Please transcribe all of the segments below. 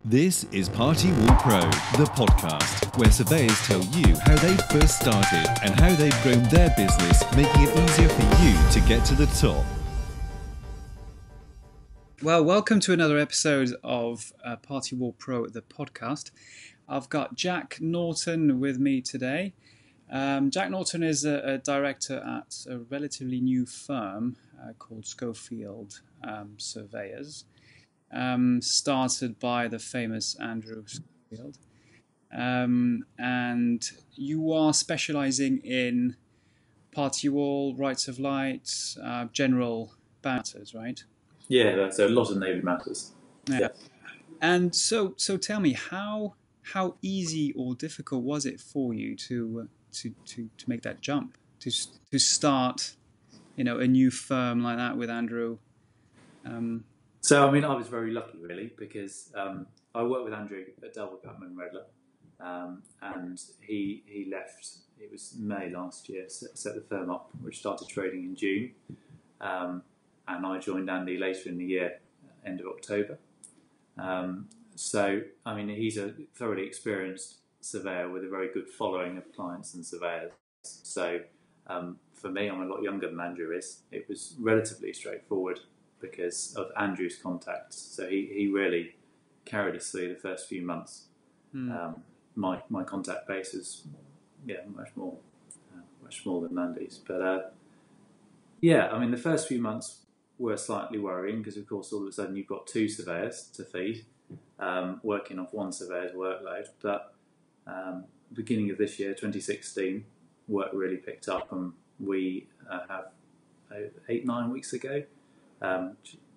This is Party Wall Pro, the podcast, where surveyors tell you how they first started and how they've grown their business, making it easier for you to get to the top. Well, welcome to another episode of Party Wall Pro, the podcast. I've got Jack Norton with me today. Jack Norton is a director at a relatively new firm called Schofield Surveyors, started by the famous Andrew Schofield. And you are specialising in party wall, rights of light, general matters, right? Yeah, so a lot of neighbourly matters. Yeah. And so tell me, how easy or difficult was it for you to make that jump, to start, a new firm like that with Andrew? So, I mean, I was very lucky, really, because I worked with Andrew at Delva Patman Redler, and he left, it was May last year, set the firm up, which started trading in June, and I joined Andy later in the year, end of October. So, I mean, he's a thoroughly experienced surveyor with a very good following of clients and surveyors. So, for me, I'm a lot younger than Andrew is. It was relatively straightforward because of Andrew's contacts. So he really carried us through the first few months. My contact base is much more than Andy's. But I mean, the first few months were slightly worrying because, of course, all of a sudden you've got two surveyors to feed, working off one surveyor's workload. But beginning of this year, 2016, work really picked up, and we have 8-9 weeks ago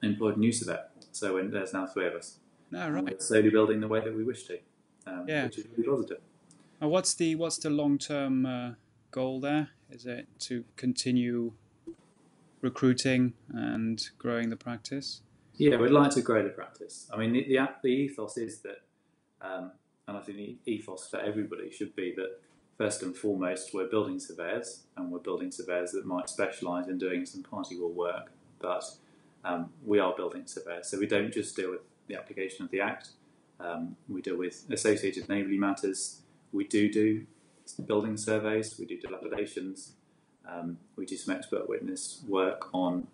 employed a new surveyor. So there's now three of us. Oh, right. We're slowly building the way that we wish to, which is really positive. What's the long-term goal there? Is it to continue recruiting and growing the practice? Yeah, we'd like to grow the practice. I mean, the ethos is that, and I think the ethos for everybody should be that first and foremost we're building surveyors, and we're building surveyors that might specialise in doing some party wall work, but we are building surveyors, so we don't just deal with the application of the Act. We deal with associated neighbourly matters. We do building surveys. We do dilapidations. We do some expert witness work on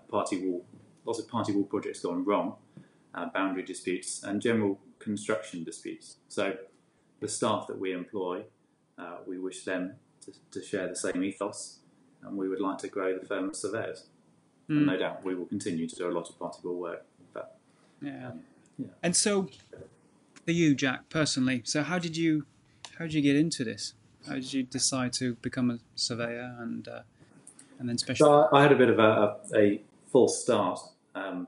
party wall. Lots of party wall projects gone wrong, boundary disputes, and general construction disputes. So the staff that we employ, we wish them to share the same ethos, and we would like to grow the firm of surveyors. And no doubt we will continue to do a lot of party wall work. But, And so, for you, Jack, personally, so how did you get into this? How did you decide to become a surveyor and then specialise? So I had a bit of a false start. I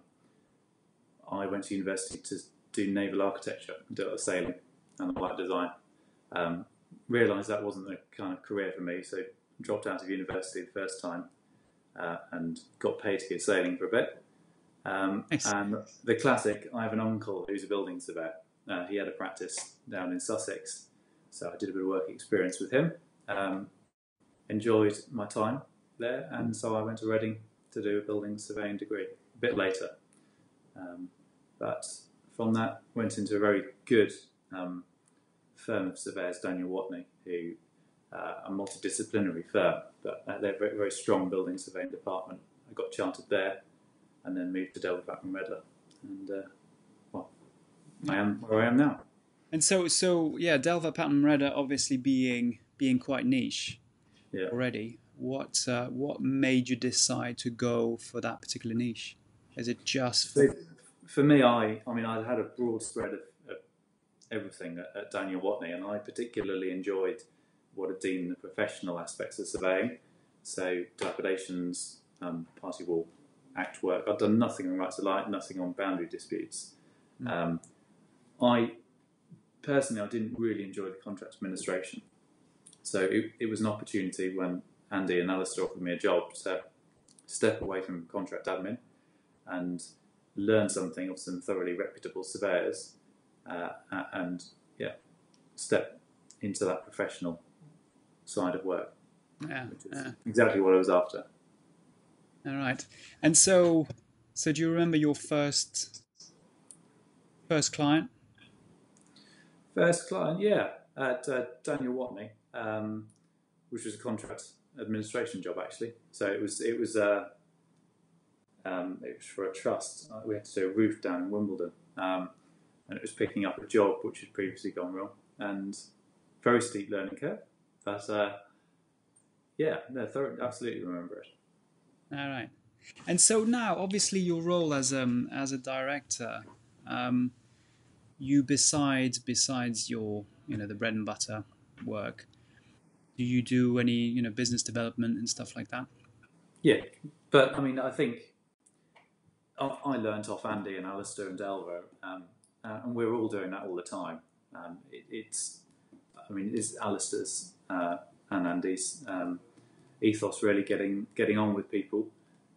went to university to do naval architecture, do a sailing and light design. Realised that wasn't the kind of career for me, so dropped out of university the first time. And got paid to get sailing for a bit. And the classic, I have an uncle who's a building surveyor. He had a practice down in Sussex, so I did a bit of work experience with him. Enjoyed my time there, and so I went to Reading to do a building surveying degree a bit later. But from that, went into a very good firm of surveyors, Daniel Watney, who a multidisciplinary firm, but they're a very, very strong building surveying department. I got chartered there, and then moved to Delva Patman Redler, and I am where I am now. And so Delva Patman Redler obviously being quite niche already. What made you decide to go for that particular niche? Is it just for me? I mean, I had a broad spread of everything at Daniel Watney, and I particularly enjoyed what are deemed the professional aspects of surveying, so dilapidations, party wall, act work. I've done nothing on rights of light, nothing on boundary disputes. I personally didn't really enjoy the contract administration, so it was an opportunity when Andy and Alistair offered me a job to step away from contract admin and learn something of some thoroughly reputable surveyors, and step into that professional side of work, which is exactly what I was after. All right. And so do you remember your first client? First client, yeah, at Daniel Watney, which was a contract administration job actually. So it was for a trust. We had to do a roof down in Wimbledon, and it was picking up a job which had previously gone wrong, and very steep learning curve. But thoroughly, absolutely remember it. All right. And so now, obviously, your role as a director, you besides your the bread and butter work, do you do any business development and stuff like that? Yeah, but I mean, I think I learnt off Andy and Alistair and Delva, and we're all doing that all the time. It's Alistair's and Andy's ethos really getting on with people,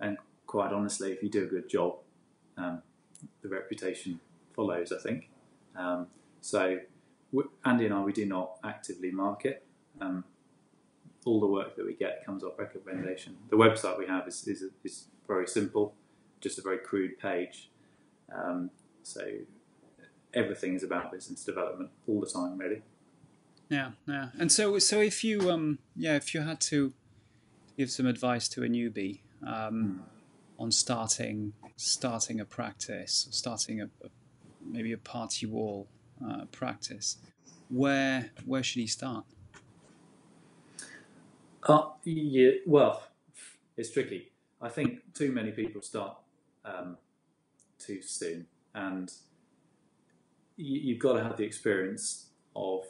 and quite honestly, if you do a good job, the reputation follows, I think. So Andy and I, we do not actively market. All the work that we get comes off recommendation. The website we have is very simple, just a very crude page. So everything is about business development all the time, really. Yeah. And so if you had to give some advice to a newbie on starting a practice, starting maybe a party wall practice, where should he start? Well, it's tricky. I think too many people start too soon, and you've got to have the experience of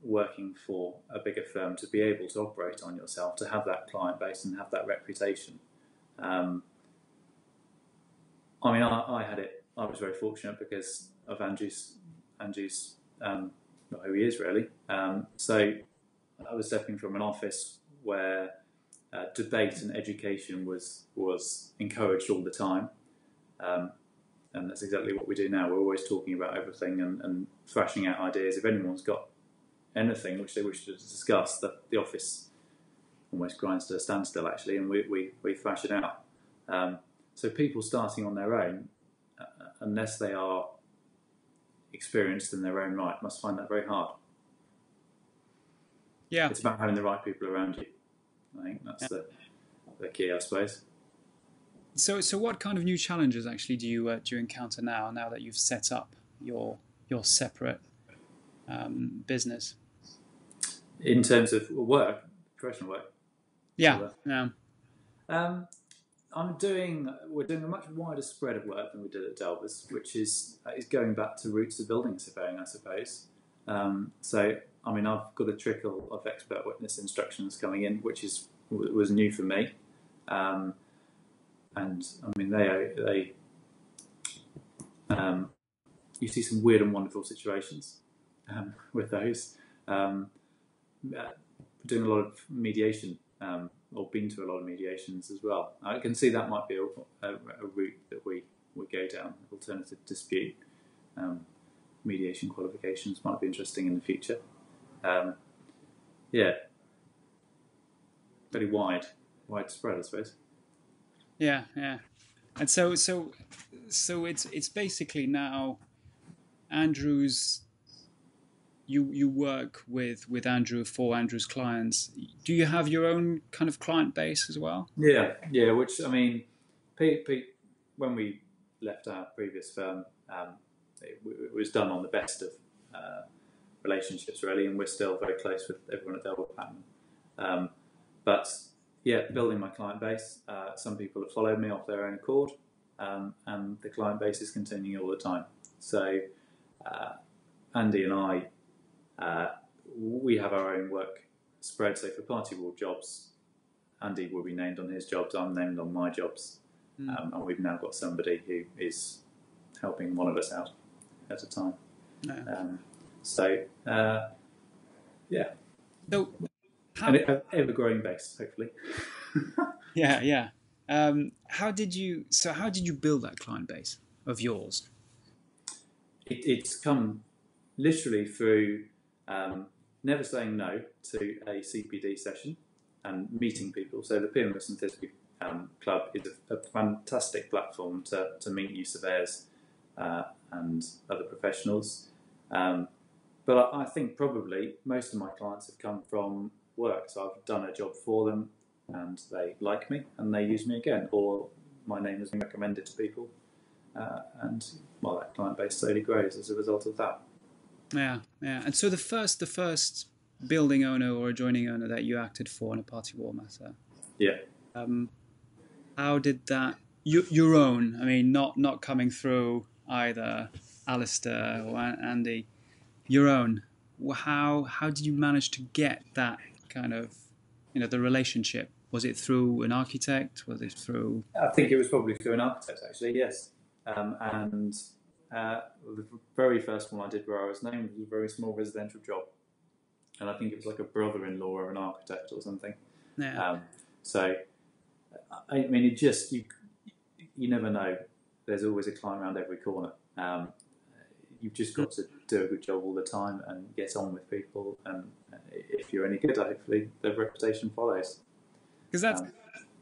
working for a bigger firm to be able to operate on yourself, to have that client base and have that reputation. I had it. I was very fortunate because of Andrew's not who he is really. So I was stepping from an office where debate and education was encouraged all the time, and that's exactly what we do now. We're always talking about everything and thrashing out ideas. If anyone's got anything which they wish to discuss, the office almost grinds to a standstill actually, and we thrash it out. So people starting on their own, unless they are experienced in their own right, must find that very hard. Yeah, it's about having the right people around you. I think that's the key, I suppose. So what kind of new challenges actually do you encounter now that you've set up your separate business? In terms of work, professional work? Yeah. We're doing a much wider spread of work than we did at Delvers, which is going back to roots of building surveying, I suppose. So, I've got a trickle of expert witness instructions coming in, which was new for me. And they you see some weird and wonderful situations with those. Doing a lot of mediation, or been to a lot of mediations as well. I can see that might be a route that we go down. Alternative dispute mediation qualifications might be interesting in the future. Very widespread, I suppose. Yeah. And so it's basically now Andrew's. You work with Andrew for Andrew's clients. Do you have your own kind of client base as well? Yeah. Which Pete, when we left our previous firm, it was done on the best of relationships really, and we're still very close with everyone at Delva Platinum. But building my client base. Some people have followed me off their own accord, and the client base is continuing all the time. So Andy and I. We have our own work spread. So for party wall jobs, Andy will be named on his jobs. I'm named on my jobs, and we've now got somebody who is helping one of us out at a time. So and ever-growing base, hopefully. Yeah. How did you build that client base of yours? It's come literally through never saying no to a CPD session and meeting people. So the Pyramid and Thisbe Club is a fantastic platform to meet new surveyors and other professionals. But I think probably most of my clients have come from work. So I've done a job for them and they like me and they use me again, or my name has been recommended to people. And well, that client base slowly grows as a result of that. Yeah, yeah. And so the first building owner or adjoining owner that you acted for in a party wall matter, Yeah. how did that your own? I mean, not coming through either Alistair or Andy, your own. How did you manage to get that kind of, the relationship? Was it through an architect? Was it through? I think it was probably through an architect, actually, yes. And the very first one I did where I was named was a very small residential job. And I think it was like a brother-in-law of an architect or something. Yeah. So, I mean, you never know. There's always a client around every corner. You've just got to do a good job all the time and get on with people. And if you're any good, hopefully the reputation follows. Because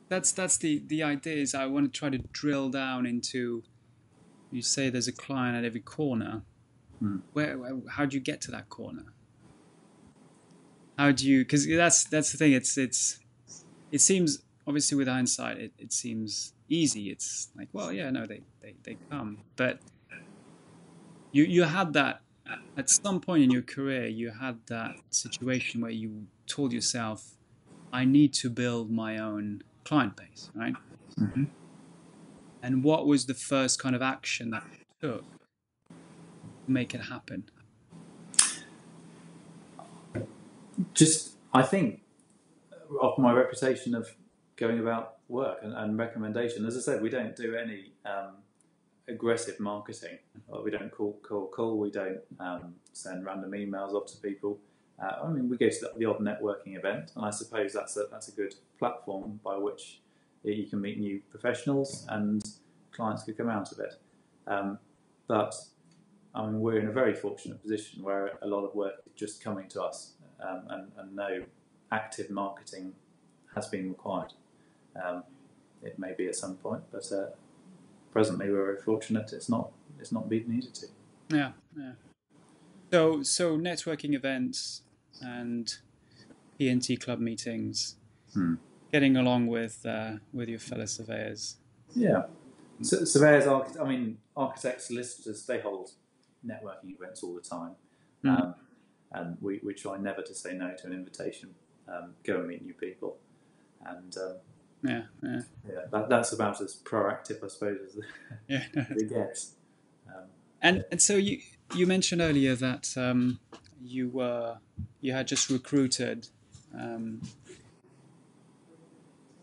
that's the idea. Is I want to try to drill down into. You say there's a client at every corner. How do you get to that corner? How do you? Because that's the thing. It seems obviously with hindsight it seems easy. It's like, well, yeah, no, they come, but you had that at some point in your career. You had that situation where you told yourself, I need to build my own client base, right? Mm-hmm. And what was the first kind of action that you took to make it happen? Just, I think, of my reputation of going about work and recommendation. As I said, we don't do any aggressive marketing. We don't call. We don't send random emails off to people. I mean, we go to the odd networking event, and I suppose that's a good platform by which you can meet new professionals and clients could come out of it. But I mean, we're in a very fortunate position where a lot of work is just coming to us, and no active marketing has been required. It may be at some point, but presently we're very fortunate. It's not been needed to. Yeah, yeah. So networking events and P&T club meetings, getting along with your fellow surveyors. Yeah, surveyors, architects, solicitors, they hold networking events all the time, and we try never to say no to an invitation. Go and meet new people, and that's about as proactive, I suppose, as it gets. And so you mentioned earlier that you had just recruited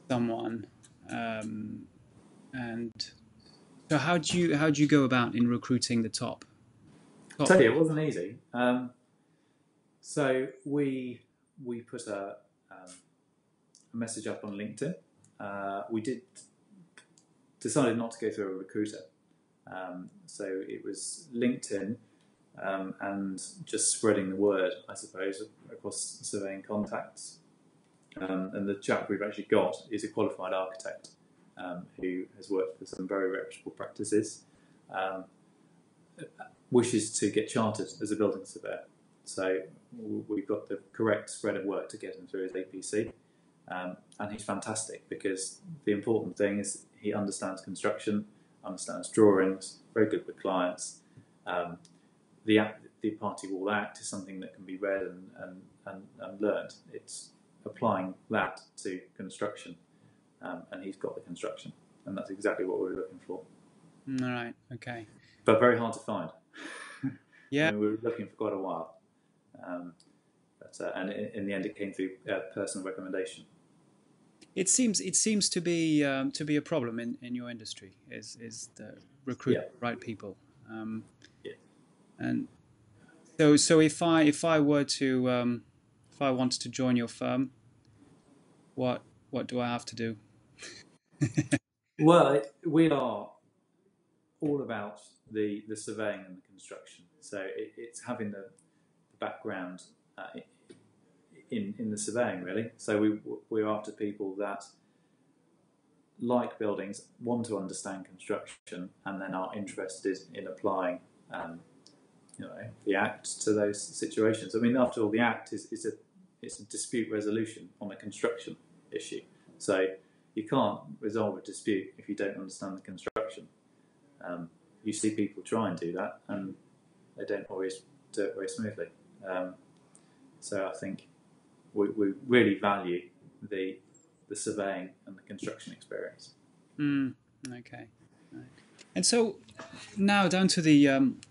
someone, and so how do you go about in recruiting the top? I tell you, it wasn't easy. So we put a message up on LinkedIn. We decided not to go through a recruiter. So it was LinkedIn and just spreading the word, I suppose, across surveying contacts. And the chap we've actually got is a qualified architect who has worked for some very reputable practices, wishes to get chartered as a building surveyor. So we've got the correct spread of work to get him through his APC. And he's fantastic because the important thing is he understands construction, understands drawings, very good with clients. The Party Wall Act is something that can be read and learned. It's applying that to construction, and he's got the construction, and that's exactly what we were looking for. All right, okay. But very hard to find. Yeah. I mean, we were looking for quite a while, and in the end, it came through personal recommendation. It seems to be a problem in your industry is the recruit right people. And so if I were to if I wanted to join your firm, what do I have to do? Well, we are all about the surveying and the construction. So it's having the background in the surveying, really. So we're after people that like buildings, want to understand construction, and then are interested in applying the Act to those situations. I mean, after all, the Act is a dispute resolution on a construction issue. So you can't resolve a dispute if you don't understand the construction. You see people try and do that, and they don't always do it very smoothly. So I think we really value the surveying and the construction experience. Okay. Right. And so now down to the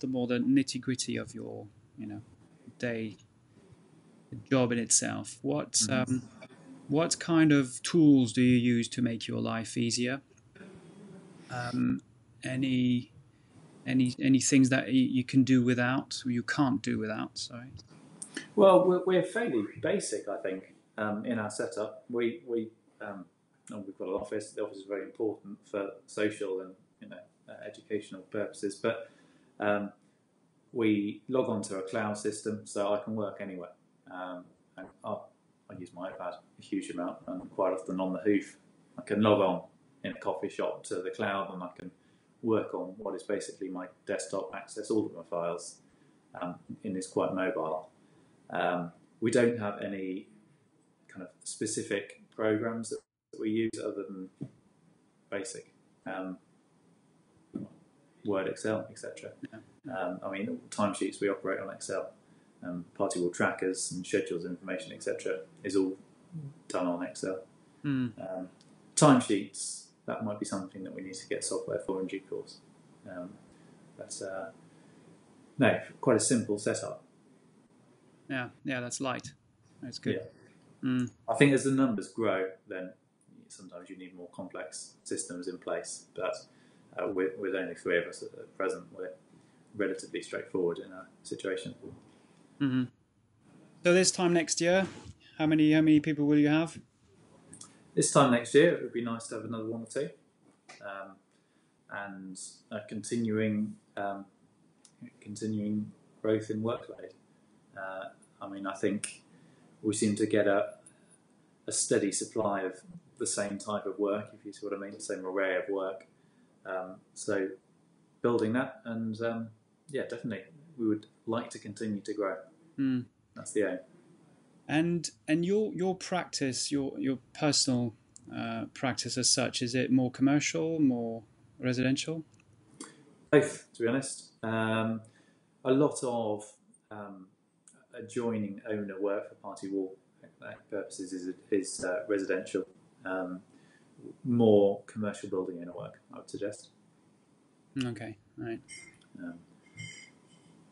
more the nitty gritty of your day job in itself. What kind of tools do you use to make your life easier? Any things that you can do without, or you can't do without? Sorry. Well, we're fairly basic, I think, in our setup. We've got an office. The office is very important for social and educational purposes. But we log on to a cloud system, so I can work anywhere. And I use my iPad a huge amount, and quite often on the hoof. I can log on in a coffee shop to the cloud, and I can work on what is basically my desktop, access all of my files, and it's quite mobile. We don't have any kind of specific programs that we use other than basic Word, Excel, etc. I mean, timesheets we operate on Excel. Party wall trackers and schedules information, etc., is all done on Excel. Timesheets, that might be something that we need to get software for in due course. No, quite a simple setup. Yeah, that's light. That's good. Yeah. I think as the numbers grow, then sometimes you need more complex systems in place. But with only 3 of us at present, we're relatively straightforward in our situation. Mm-hmm. So this time next year, how many people will you have? This time next year, it would be nice to have another 1 or 2, and a continuing growth in workload. I mean, I think we seem to get a steady supply of the same type of work, if you see what I mean, the same array of work. So building that, and definitely we would like to continue to grow. That's the aim. And your practice, your personal practice as such, is it more commercial, more residential? Both, to be honest. A lot of adjoining owner work for party wall purposes is residential. More commercial building owner work, I would suggest. Okay, right.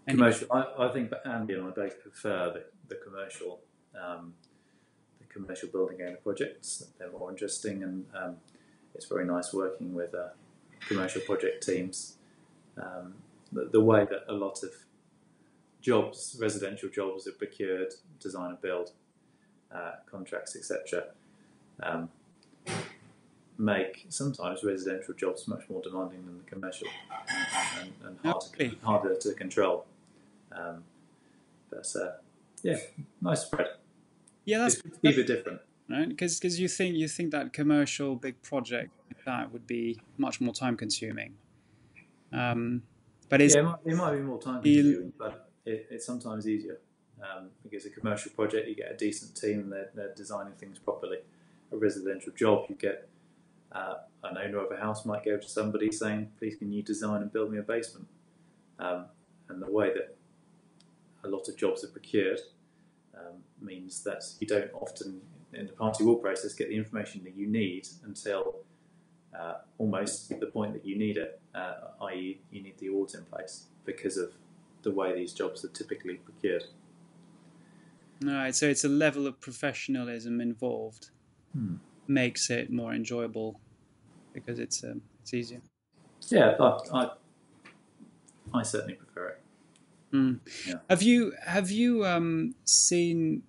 Commercial. I think Andy and I both prefer the commercial building owner projects. They're more interesting, and it's very nice working with commercial project teams. The way that a lot of jobs, residential jobs, are procured, design and build, contracts, etc., make sometimes residential jobs much more demanding than the commercial, and harder to control. Nice spread. Yeah, that's a bit different, right? Because you think that commercial big project like that would be much more time consuming. But it might be more time consuming, but it's sometimes easier. Because a commercial project, you get a decent team, they're designing things properly. A residential job, you get an owner of a house might go to somebody saying, "Please, can you design and build me a basement?" And the way that a lot of jobs are procured means that you don't often, in the party wall process, get the information that you need until almost the point that you need it, i.e. you need the audit in place because of the way these jobs are typically procured. All right, so it's a level of professionalism involved, makes it more enjoyable because it's easier. Yeah, I certainly prefer it. Yeah. Have you seen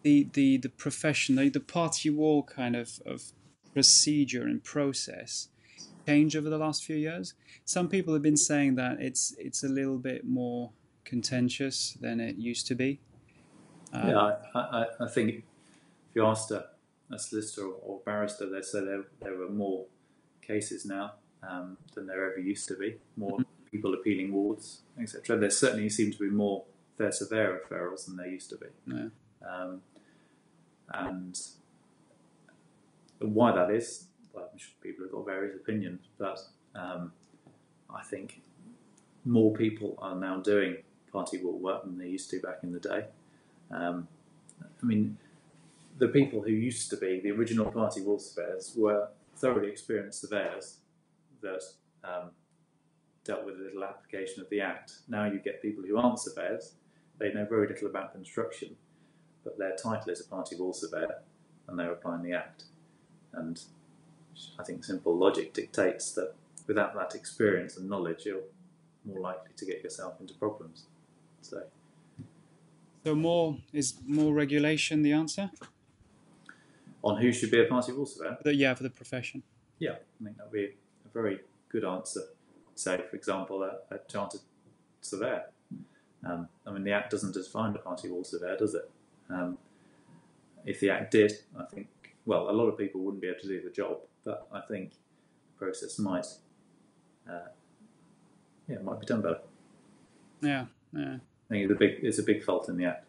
the profession, the party wall kind of procedure and process change over the last few years? Some people have been saying that it's a little bit more contentious than it used to be. I think if you asked a solicitor or barrister, they'd say there are more cases now than there ever used to be. More people appealing wards, etc. There certainly seem to be more fair surveyor referrals than there used to be. Yeah. And why that is, well, I'm sure people have got various opinions, but I think more people are now doing party wall work than they used to back in the day. I mean, the people who used to be the original party wall surveyors were thoroughly experienced surveyors that dealt with a little application of the Act. Now you get people who aren't surveyors, they know very little about construction, but their title is a party wall surveyor and they're applying the Act. And I think simple logic dictates that without that experience and knowledge, you're more likely to get yourself into problems. So more regulation the answer? On who should be a party wall surveyor? For the profession. Yeah, I think that would be a very good answer. Say, for example, a chartered surveyor. I mean, the Act doesn't define a party wall surveyor, does it? If the Act did, I think, well, a lot of people wouldn't be able to do the job, but I think the process might be done better. Yeah. I think it's a big fault in the Act.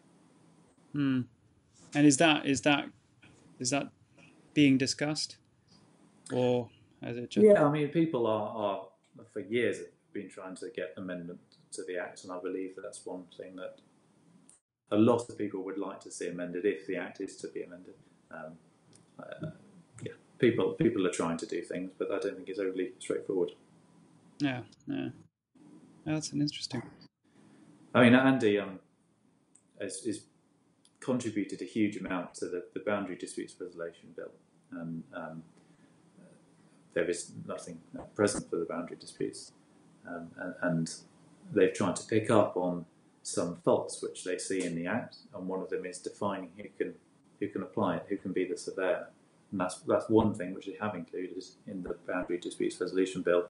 And is that being discussed, or is it just? Yeah, I mean, people are for years have been trying to get amendment to the Act, and I believe that's one thing that a lot of people would like to see amended if the Act is to be amended. People are trying to do things, but I don't think it's overly straightforward. Yeah. That's an interesting. I mean, Andy has contributed a huge amount to the Boundary Disputes Resolution Bill, and there is nothing present for the boundary disputes, and they've tried to pick up on some faults which they see in the Act, and one of them is defining who can apply it, who can be the surveyor, and that's one thing which they have included in the Boundary Disputes Resolution Bill,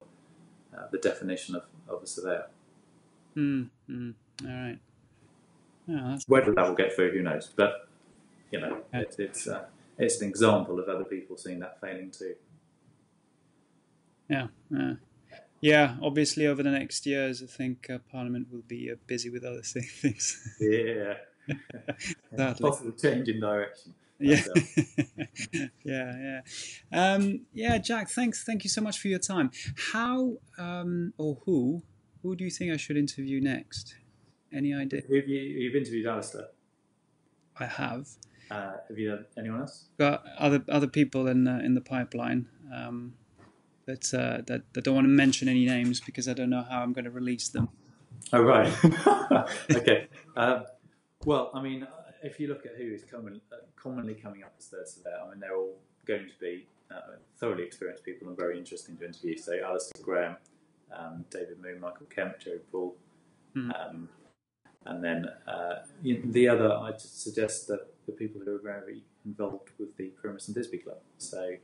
the definition of a surveyor. All right. Oh, whether that will get through, who knows? But it's an example of other people seeing that failing too. Yeah. Obviously, over the next years, I think Parliament will be busy with other things. Yeah. Possible change in direction. Yeah. Yeah. Jack, thank you so much for your time. How or who do you think I should interview next? Any idea? You've interviewed Alistair. I have. Have you done anyone else? Got other people in the pipeline. That don't want to mention any names because I don't know how I'm going to release them. Oh, right. Okay. Well, I mean, if you look at who is commonly coming up as third surveyor, I mean, they're all going to be thoroughly experienced people and very interesting to interview. So Alistair Graham, David Moon, Michael Kemp, Jerry Paul. And then the other, I'd suggest that the people who are very involved with the Primus and Thisbe Club. So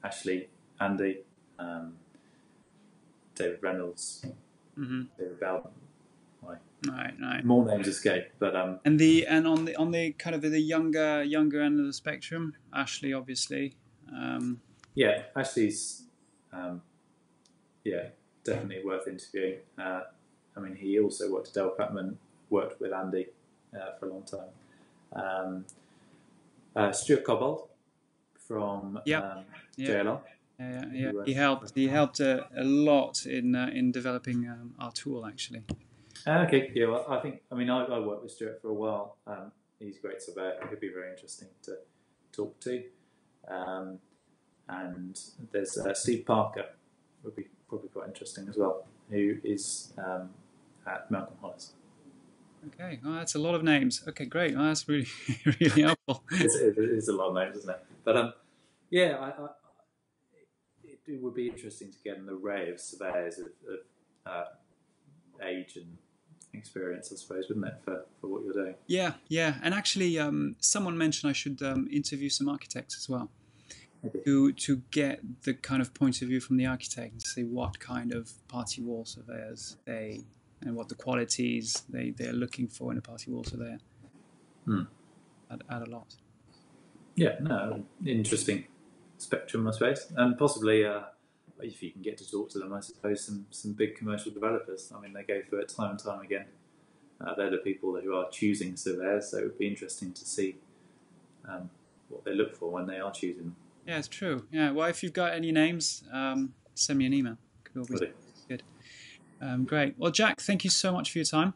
Ashley, Andy, David Reynolds, David Bell. Right. More names escape, but and on the kind of the younger end of the spectrum, Ashley obviously. Yeah, Ashley's definitely worth interviewing. I mean, he also worked at Dale Patman, worked with Andy for a long time. Stuart Cobbold from JLR. Yeah. He helped a lot in developing our tool, actually. Okay, yeah. Well, I worked with Stuart for a while. He's a great surveyor. He'd be very interesting to talk to. And there's Steve Parker, would be probably quite interesting as well, who is at Malcolm Hollis. Okay, that's a lot of names. Okay, great. That's really really helpful. It's a lot of names, isn't it? But it would be interesting to get an array of surveyors of age and experience, I suppose, wouldn't it, for what you're doing? Yeah. And actually, someone mentioned I should interview some architects as well. Okay. To get the kind of point of view from the architect and see what kind of party wall surveyors and what the qualities they're looking for in a party wall surveyor. Add a lot. Yeah, no, interesting spectrum, I suppose, and possibly if you can get to talk to them, I suppose some big commercial developers. I mean, they go through it time and time again. They're the people who are choosing surveyors, so it would be interesting to see what they look for when they are choosing them. Yeah, it's true. Yeah, well, if you've got any names, send me an email. Could all be good. Great. Well, Jack, thank you so much for your time.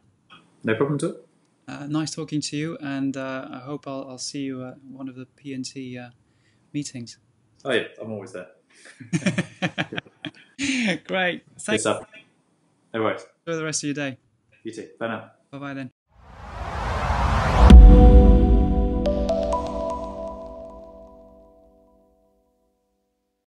No problem at all. Nice talking to you, and I hope I'll see you at one of the P&T meetings. Oh yeah, I'm always there. Great. Thanks. Good stuff. No worries. Enjoy the rest of your day. You too. Bye now. Bye-bye then.